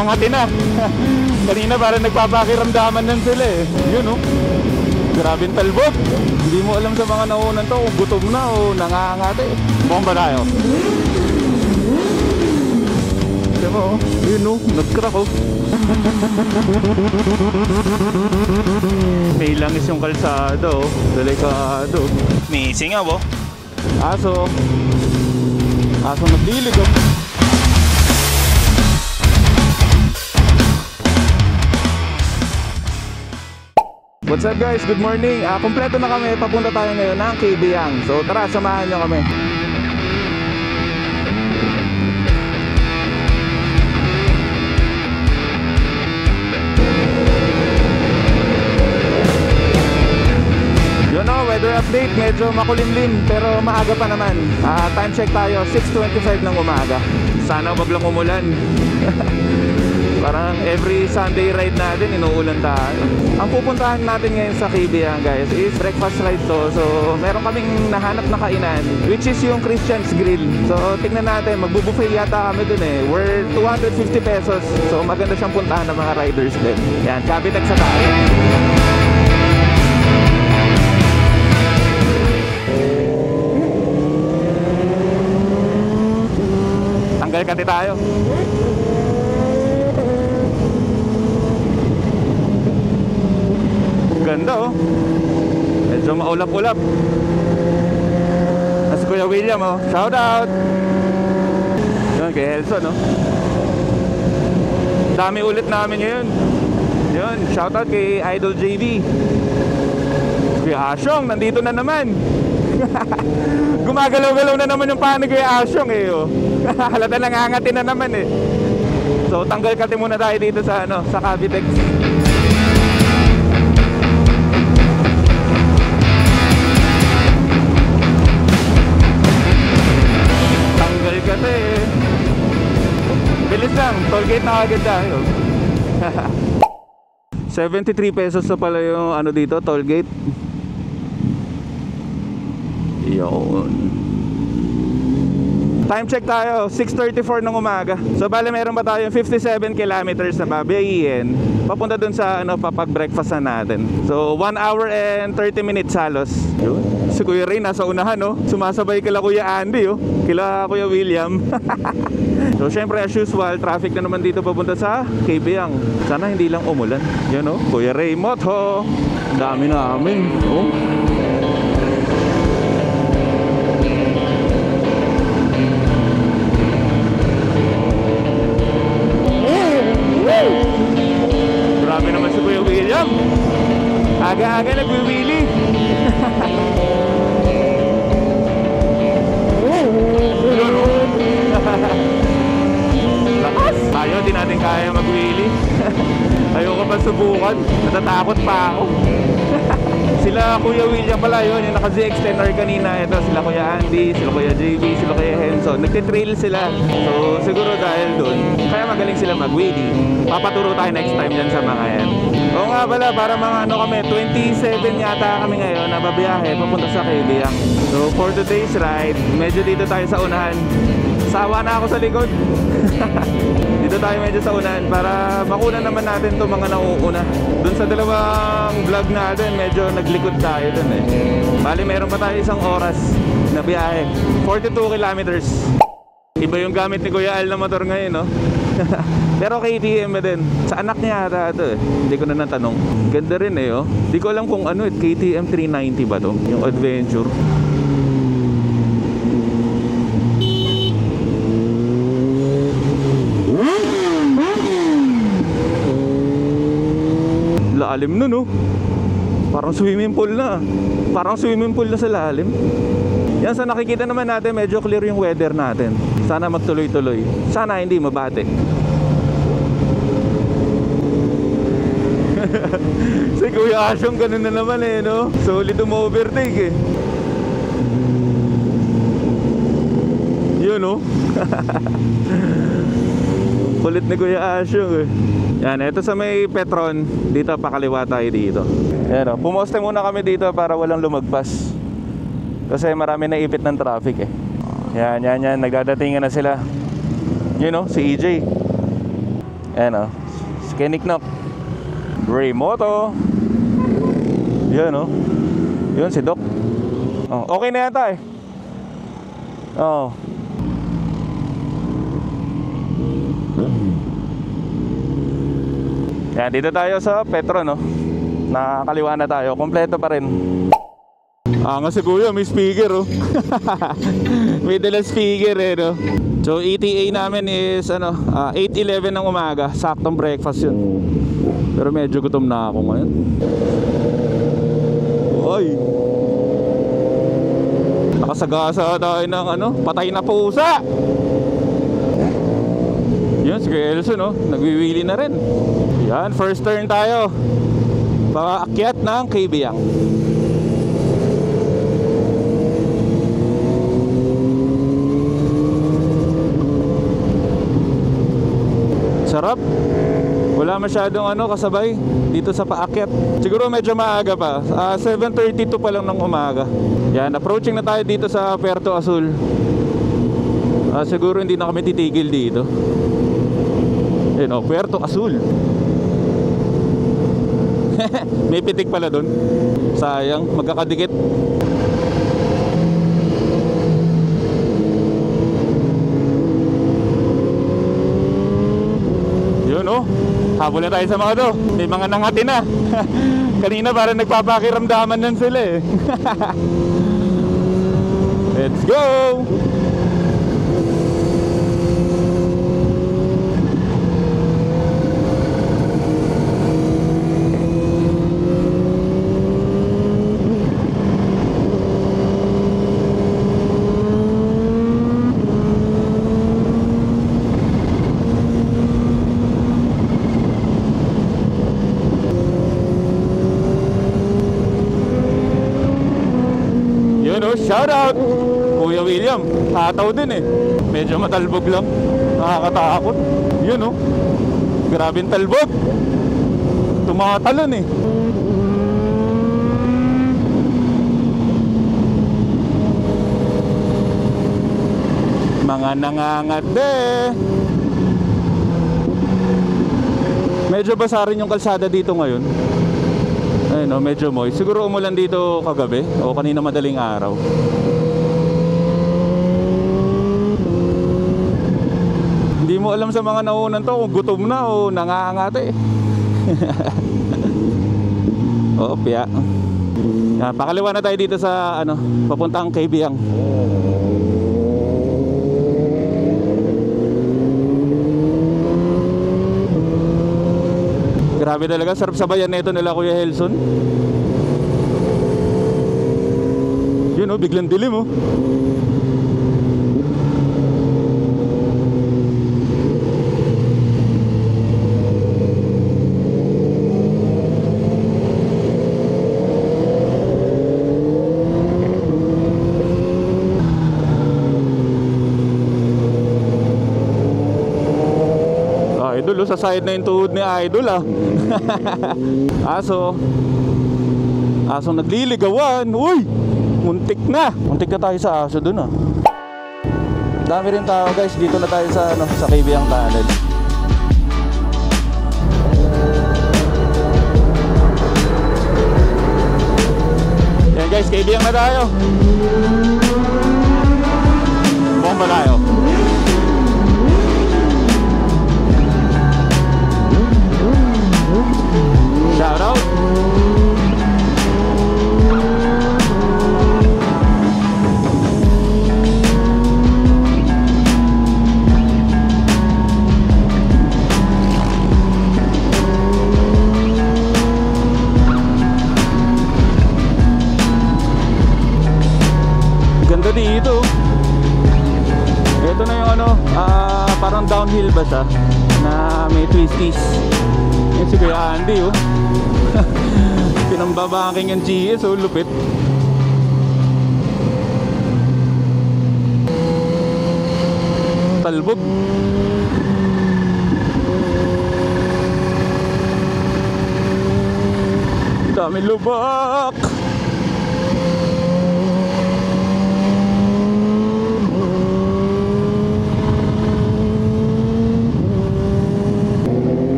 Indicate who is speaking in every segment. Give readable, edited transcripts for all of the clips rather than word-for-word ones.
Speaker 1: nangati na. Kanina parang nagpapakiramdaman lang sila eh. Yun oh. Grabing talbot. Hindi mo alam sa mga naunan to kung gutom na o nangangati. Mukhang ba tayo? Diba oh, yun oh, nag-crack oh. May langis yung kalsado oh, delikado. May singaw oh. Aso naglilig oh. What's up guys? Good morning. Kompleto na kami. Papunta tayo ngayon ng Kabyang. So tara, samahan nyo kami. Yun o, weather update. Medyo makulimlim pero maaga pa naman. Time check tayo, 6:25 ng umaga. Sana wag lang umulan. Parang every Sunday ride natin inuulan tayo. Ang pupuntahan natin ngayon sa Kabyang guys is breakfast ride to. So meron kaming nahanap na kainan which is yung Christian's Grill. So tingnan natin, magbubuffet yata kami dun eh. Worth 250 pesos. So maganda siyang puntahan ng mga riders din. Yan, Cavitex sa tayo. Tanggal kati tayo. Ganda oh. Medyo maulap-ulap. Nasa Kuya William oh. Shout out. Yun kay Helson oh. Dami ulit namin ngayon. Yun, shout out kay Idol JB. Kuya Asyong, nandito na naman. Gumagalaw-galaw na naman yung paano Kuya Asyong eh oh. Halata nangangati na naman eh. So tanggal kati muna tayo dito sa ano, sa Cavitex. Kasi bilis lang, tollgate na agad tayo. 73 pesos na pala yung ano dito, tollgate. Yun. Time check tayo, 6:34 ng umaga. So bale meron pa tayong 57 kilometers na babayin papunta dun sa ano, papag-breakfast na natin. So 1 hour and 30 minutes halos. Yun. Si Kuya Ray nasa unahan no. Sumasabay kila Kuya Andy oh. Kila Kuya William. So syempre as usual, traffic na naman dito papunta sa Kabyang. Sana hindi lang umulan. Yun oh, Kuya Ray Moto. Dami namin oh. Grabe naman si Kuya William. Aga-aga nagwiwili. Lakas. Tayo, di natin kaya magwili. Ayoko pa subukan. Natatakot pa ako. Sila Kuya William pala yun, yung naka-Z-extender kanina. Ito sila Kuya Andy, sila Kuya JB, sila Kuya Henson. Nagtitrail sila. So siguro dahil dun, kaya magaling sila mag-wheelie. Papaturo tayo next time dyan sa mga yan. Oo nga pala, para mga ano kami, 27 yata kami ngayon na babiyahe papunta sa Kabyang. So for today's ride, medyo dito tayo sa unahan. Sawa na ako sa likod. Dito tayo medyo sa unahan para makunan naman natin itong mga nauuna. Dun sa dalawang vlog natin, medyo naglikod tayo dun eh. Bali meron pa tayo isang oras na biyahe, 42 kilometers. Iba yung gamit ni Kuya Al na motor ngayon no. Pero KTM din. Sa anak niya ata ito eh. Hindi ko na natanong. Ganda rin eh oh. Hindi ko alam kung ano eh, KTM 390 ba to? Yung Adventure. Lalim nun oh. Parang swimming pool na. Parang swimming pool na sa lalim. Yan, sa nakikita naman natin, medyo clear yung weather natin. Sana magtuloy-tuloy. Sana hindi mabate. Si Kuya Asyong ganun na naman eh no. Solid umo-overtake eh. Yun oh. Kulit ni Kuya Asyong eh. Yan, ito sa may Petron. Dito, pakaliwa tayo dito. Yan o, pumoste muna kami dito para walang lumagpas. Kasi marami na ipit ng traffic eh. Yan, nagdadatingan na sila. Yun o, si EJ. Ayan o, Scenic Knock. Gray Moto. Yan o. Yun si Doc. Oh, okay na yata eh. Oh. Yan, dito tayo sa Petro, no? Nakakaliwa na tayo. Kompleto pa rin. Nga si Kuya, may speaker oh. May dalang speaker eh, no? So ETA namin is 8:11 ng umaga. Saktong breakfast yun. Pero medyo gutom na ako ngayon. Oy, nakasagasa tayo ng patay na pusa. Yun, si Elso, no? Nagwiwili na rin. Yan, first turn tayo. Paakyat ng Kaybiyang. Sarap. Wala masyadong kasabay dito sa paakyat. Siguro medyo maaga pa. 7:32 pa lang ng umaga. Yan, approaching na tayo dito sa Puerto Azul. Siguro hindi na kami titigil dito. Puerto Azul. May pitik pala dun. Sayang, magkakadikit. Yun oh, habol na tayo sa mga to. May mga nangati na. Kanina parang nagpapakiramdaman nan sila eh. Let's go! Shout out Kuya William, tataw din eh. Medyo matalbog lang, nakakatakot. Yun oh, grabing talbog. Tumatalon eh. Mga nangangate. Medyo basa rin yung kalsada dito ngayon. Ayun, medyo moist. Siguro umulan dito kagabi o kanina madaling araw. Hindi mo alam sa mga nauunan to kung gutom na o nangaangate. Opya. Pakaliwa na tayo dito sa papuntang Kaybiyang. Grabe talaga, sarap sabayan nito nila Kuya Helson. Yun oh, biglang dilim oh. Idol, sa side na yung tuhod ni Idol ah. Asong nagliligawan. Uy, muntik na tayo sa aso dun ah. Dami rin tao guys. Dito na tayo sa sa Kaybiyang Tunnel. Yan guys, Kaybiyang na tayo. Bomba tayo. Shout out. Ganda dito. Ito na yung parang downhill ba siya na may twisties. Yan si Kuya Andy oh. Pinambabanking yung GS oh, lupit. Talbog. Dami lubak.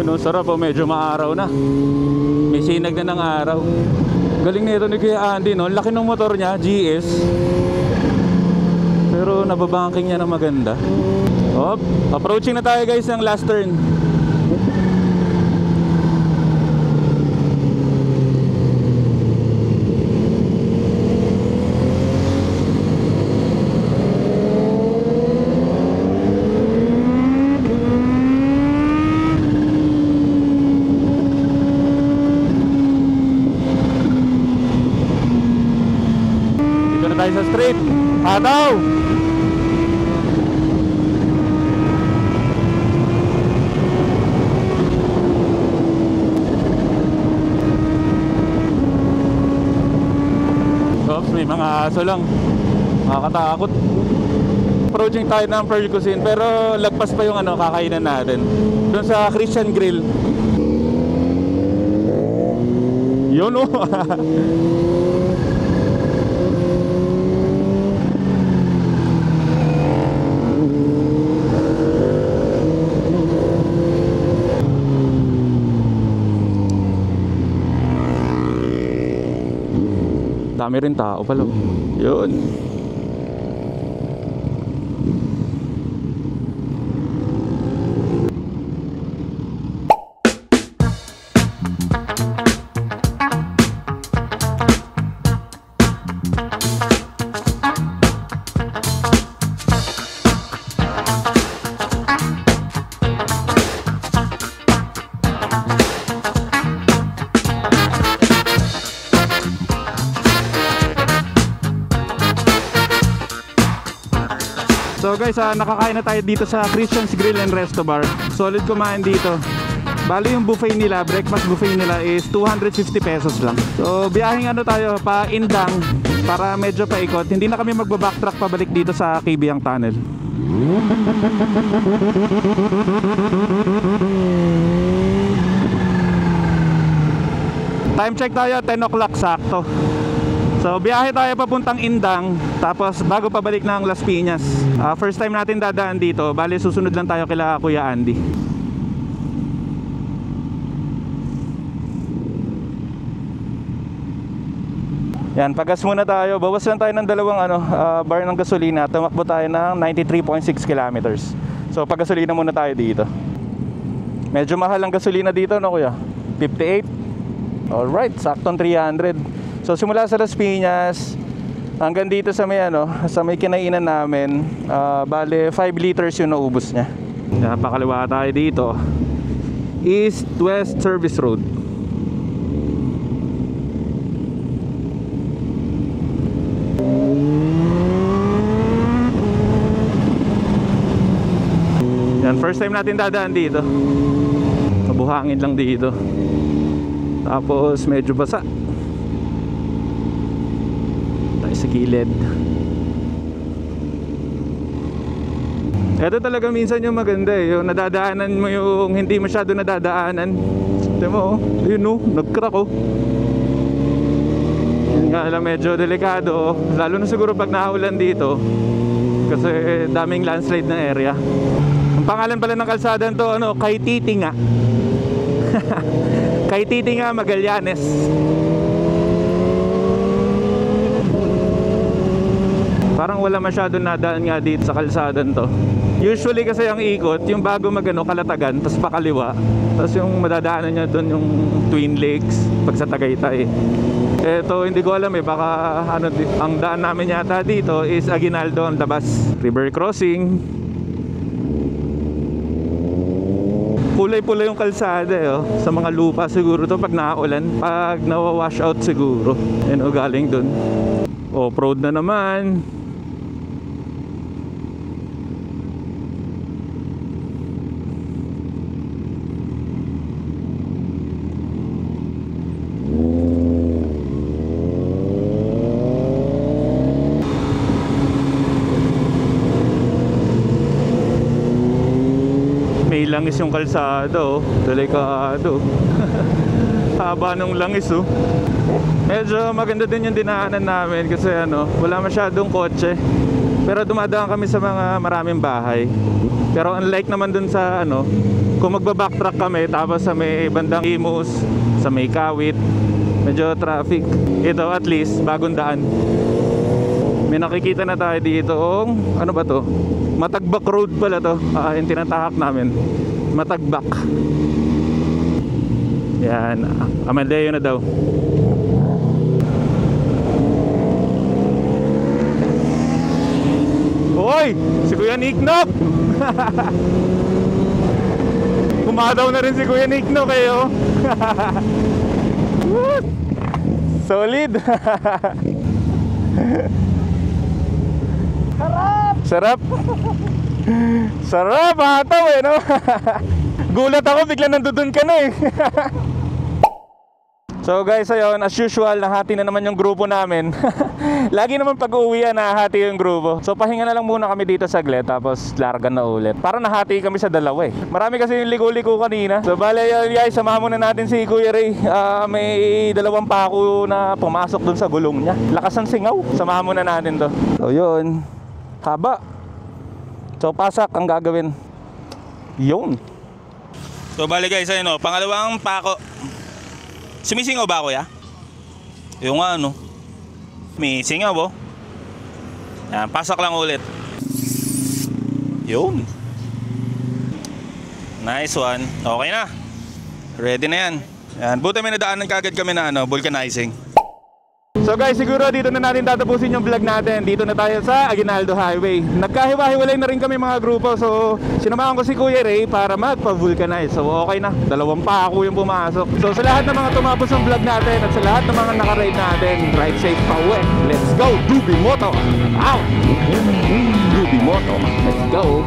Speaker 1: Yun oh, sarap oh, medyo maaraw na. May sinag na ng araw. Galing nito ni Kuya Andy, no? Laki ng motor niya, GS. Pero nababanking niya na maganda. Oh, approaching na tayo guys ng last turn. Tayo sa street. Ataw! Oops, may mga aso lang. Nakakatakot. Approaching tayo ng Pearl Cuisine, pero lagpas pa yung ano, kakainan natin. Doon sa Christian Grill. Yun oh. Dami rin tao pala. Yun. So guys, nakakain na tayo dito sa Christian's Grill and Resto Bar. Solid kumain dito. Bali yung buffet nila, breakfast buffet nila is 250 pesos lang. So biyaheng ano tayo, pa Indang para medyo paikot. Hindi na kami magbabacktrack pabalik dito sa Kibiang Tunnel. Time check tayo, 10 o'clock sakto. So biyahe tayo papuntang Indang, tapos bago pabalik ng Las Piñas. First time natin dadaan dito, bali susunod lang tayo kila Kuya Andy. Yan, pagas muna tayo. Bawas lang tayo ng dalawang bar ng gasolina. Tumakbo tayo ng 93.6 kilometers. So paggasolina muna tayo dito. Medyo mahal ang gasolina dito, no Kuya? 58. Alright, saktong 300. So simula sa Las Piñas hanggang dito sa may sa may kinainan namin, bale 5 liters yung naubos niya. Napakaliwa tayo dito. East-West Service Road. Yan, first time natin dadaan dito. Mabuhangin lang dito. Tapos medyo basa. Sa gilid. Ito talaga minsan yung maganda eh, yung nadadaanan mo yung hindi masyado nadadaanan. Ito mo, yun oh, nag-crack oh. Yun nga lang, medyo delikado, lalo na siguro pag naulan dito kasi daming landslide na area. Ang pangalan pala ng kalsada to, Kay Titinga. Kay Titinga Magallanes. Parang wala masyadong nadaan nga dito sa kalsadan to. Usually kasi ang ikot, yung bago Kalatagan, tapos pakaliwa. Tapos yung madadaanan niya doon yung Twin Lakes, pag sa Tagaytay. Eto, hindi ko alam baka ang daan namin yata dito is Aguinaldo ang labas. River crossing. Kulay-pula yung kalsada sa mga lupa siguro to pag naulan, pag nawawash out siguro. Yan galing doon. Off-road na naman. May langis yung kalsada delikado. Haba nung langis Medyo maganda din yung dinaanan namin kasi wala masyadong kotse. Pero dumadaan kami sa mga maraming bahay. Pero unlike naman dun sa Kung magba-backtrack kami tapos sa may bandang Imus, sa may Kawit, medyo traffic. Ito at least bagong daan. May nakikita na tayo dito. Ano ba to? Matagbak Road pala to. Yung tinatahak namin. Matagbak. Yan. Amadeo na daw. Hoy! Si Kuya Niknok! Kumadaw na rin si Kuya Niknok kayo. Solid. Sarap. Sarap hataw eh, no? Gulat ako, bigla nandun ka na eh. So guys, ayun, as usual, nahati na naman yung grupo namin. Lagi naman pag-uwian, nahati yung grupo. So pahinga na lang muna kami dito saglit, tapos largan na ulit. Para nahati kami sa dalawa eh. Marami kasi yung liko-liko kanina. So bale, guys, samahan muna natin si Kuya Ray. May dalawang pako na pumasok dun sa gulong niya. Lakas ng singaw. Samahan muna natin to. So yun, haba. So pasak ang gagawin. Yun. So bale guys, ayun o, pangalawang pako. Sumisingaw ba, kuya? Yung ano, may singaw po. Yan, pasak lang ulit. Yun. Nice one. Okay na. Ready na yan. Yan, buti may nadaanan kagad kami na vulcanizing. So guys, siguro dito na natin tatapusin yung vlog natin. Dito na tayo sa Aguinaldo Highway. Nagkahiwa-hiwalay na rin kami mga grupo. So sinamahan ko si Kuya Ray para magpa-vulcanize. So okay na, dalawang pako yung pumasok. So sa lahat ng mga tumapos ng vlog natin at sa lahat ng mga nakaride natin, ride safe pa uwi. Let's go, Dubi Moto! Out! Dubi Moto, let's go!